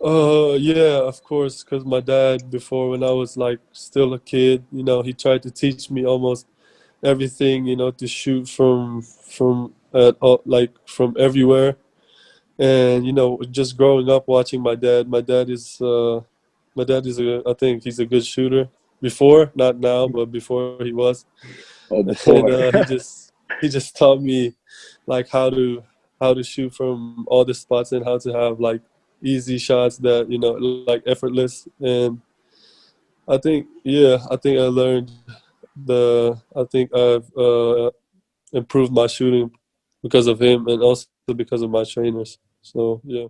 Yeah, of course, because my dad, before when I was like still a kid, he tried to teach me almost everything, to shoot like from everywhere. And just growing up watching my dad is I think he's a good shooter before, not now, but before he was. Oh, And before. he just taught me like how to shoot from all the spots and how to have like easy shots that like effortless. And I think I learned I think I've improved my shooting because of him and also because of my trainers. So yeah.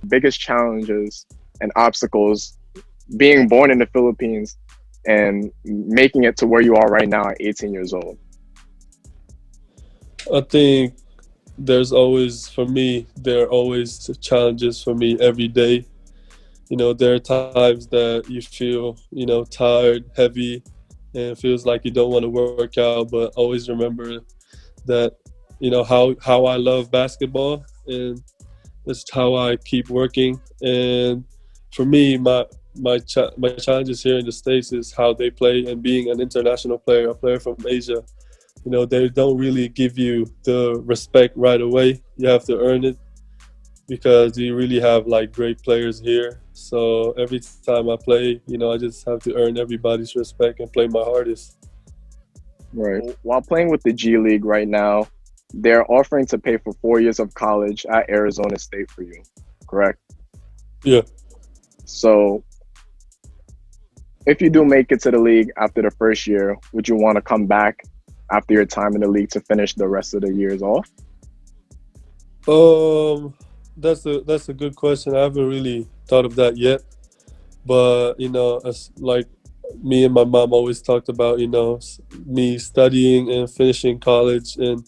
Biggest challenges and obstacles being born in the Philippines and making it to where you are right now at 18 years old? I think there are always challenges for me every day. There are times that you feel, tired, heavy, and it feels like you don't want to work out, but always remember that, how I love basketball, and that's how I keep working. And for me, my challenges here in the States is how they play, and being an international player, a player from Asia. They don't really give you the respect right away. You have to earn it because you really have like great players here. So every time I play, I just have to earn everybody's respect and play my hardest. Right. While playing with the G League right now, they're offering to pay for 4 years of college at Arizona State for you, correct? Yeah. So if you do make it to the league after the first year, would you want to come back after your time in the league to finish the rest of the years off? Um, that's a good question. I haven't really thought of that yet, but as like me and my mom always talked about, me studying and finishing college, and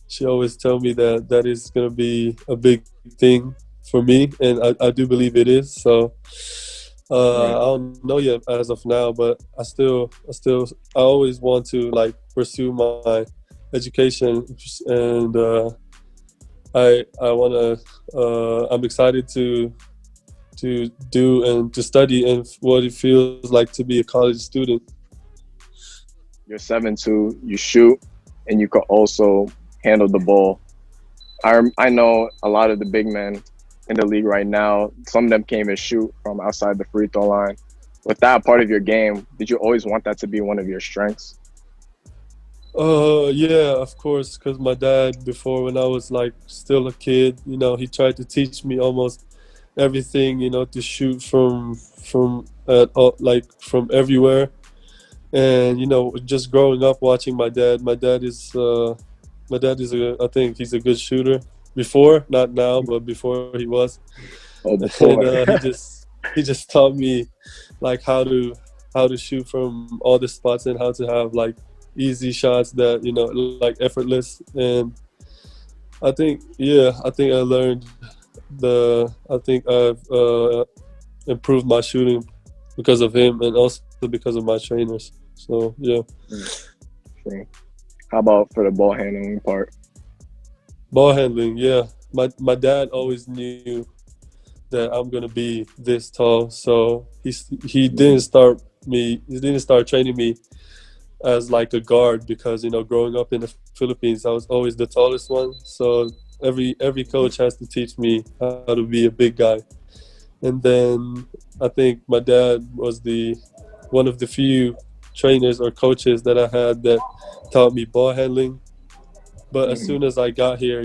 she always tell me that that is gonna be a big thing for me, and I do believe it is. So Right. I don't know yet as of now, but I always want to like pursue my education, and I wanna I'm excited to do and to study and what it feels like to be a college student. You're 7'2", you shoot, and you could also handle the ball. I know a lot of the big men in the league right now. Some of them can't even shoot from outside the free throw line. With that part of your game, did you always want that to be one of your strengths? Yeah, of course, because my dad, before when I was like still a kid, he tried to teach me almost everything, to shoot like from everywhere. And just growing up watching my dad is I think he's a good shooter before, not now, but before he was. Oh, And before. he just taught me like how to shoot from all the spots and how to have like easy shots that like effortless. And I think I learned I think I've improved my shooting because of him and also because of my trainers. So yeah. True. How about for the ball handling part? Ball handling, yeah. My dad always knew that I'm gonna be this tall, so he Mhm. didn't start training me as like a guard, because growing up in the Philippines, I was always the tallest one. So every coach has to teach me how to be a big guy. And then I think my dad was the one of the few trainers or coaches that I had that taught me ball handling. But as Mhm. soon as I got here,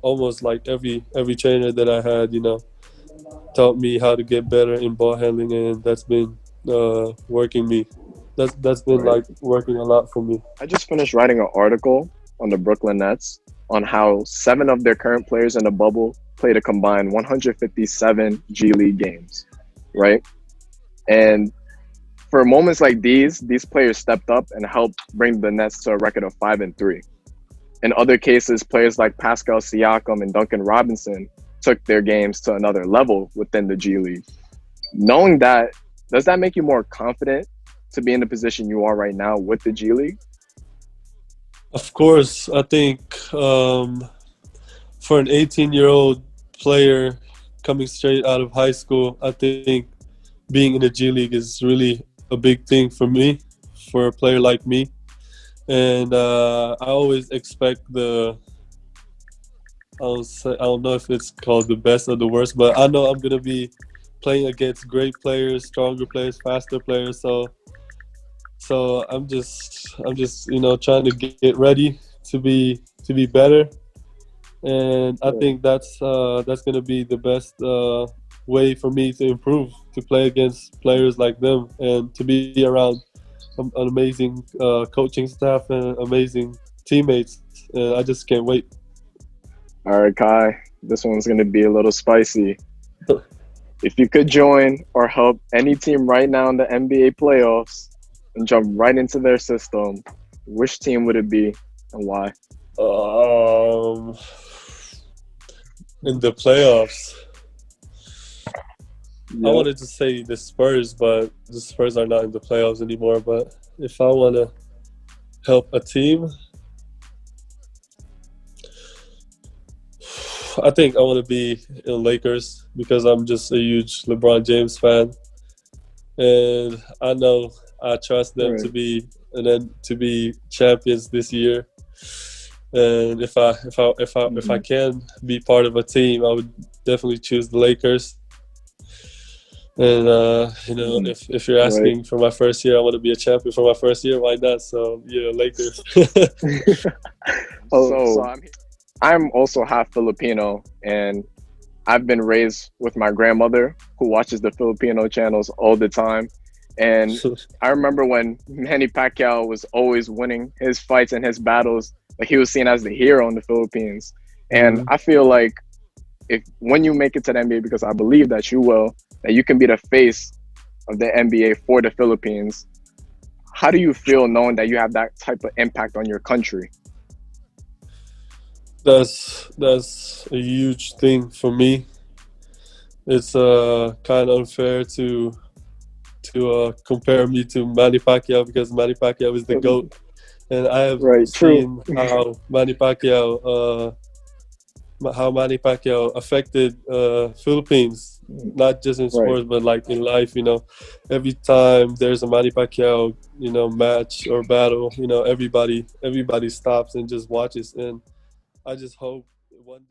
almost like every trainer that I had, taught me how to get better in ball handling, and that's been working me. That's been Right. like working a lot for me. I just finished writing an article on the Brooklyn Nets on how 7 of their current players in the bubble played a combined 157 G League games, right? And for moments like these players stepped up and helped bring the Nets to a record of 5-3. In other cases, players like Pascal Siakam and Duncan Robinson took their games to another level within the G League. Knowing that, does that make you more confident to be in the position you are right now with the G League? Of course, I think for an 18-year-old player coming straight out of high school, I think being in the G League is really a big thing for me, for a player like me. And I always expect I don't know if it's called the best or the worst, but I know I'm gonna be playing against great players, stronger players, faster players. So I'm just trying to get ready to be better, and I think that's gonna be the best way for me to improve, to play against players like them, and to be around an amazing coaching staff and amazing teammates. And I just can't wait. All right, Kai, this one's going to be a little spicy. If you could join or help any team right now in the NBA playoffs and jump right into their system, which team would it be and why? Um, in the playoffs, I Yep. wanted to say the Spurs, but the Spurs are not in the playoffs anymore. But if I want to help a team, I think I want to be in Lakers because I'm just a huge LeBron James fan, and I know I trust them to Right. be and then to be champions this year. And if I can be part of a team, I would definitely choose the Lakers. And if you're Right. asking for my first year, I want to be a champion for my first year. Why not? So yeah, Lakers. So I'm also half Filipino, and I've been raised with my grandmother who watches the Filipino channels all the time. And I remember when Manny Pacquiao was always winning his fights and his battles, like he was seen as the hero in the Philippines. And Mhm. I feel like if when you make it to the NBA, because I believe that you will, that you can be the face of the NBA for the Philippines. How do you feel knowing that you have that type of impact on your country? That's a huge thing for me. It's kind of unfair to compare me to Manny Pacquiao because Manny Pacquiao is the GOAT, and I have Right, true. seen how Manny Pacquiao affected Philippines, not just in Right, sports but like in life. Every time there's a Manny Pacquiao match or battle, everybody stops and just watches, and I just hope one day.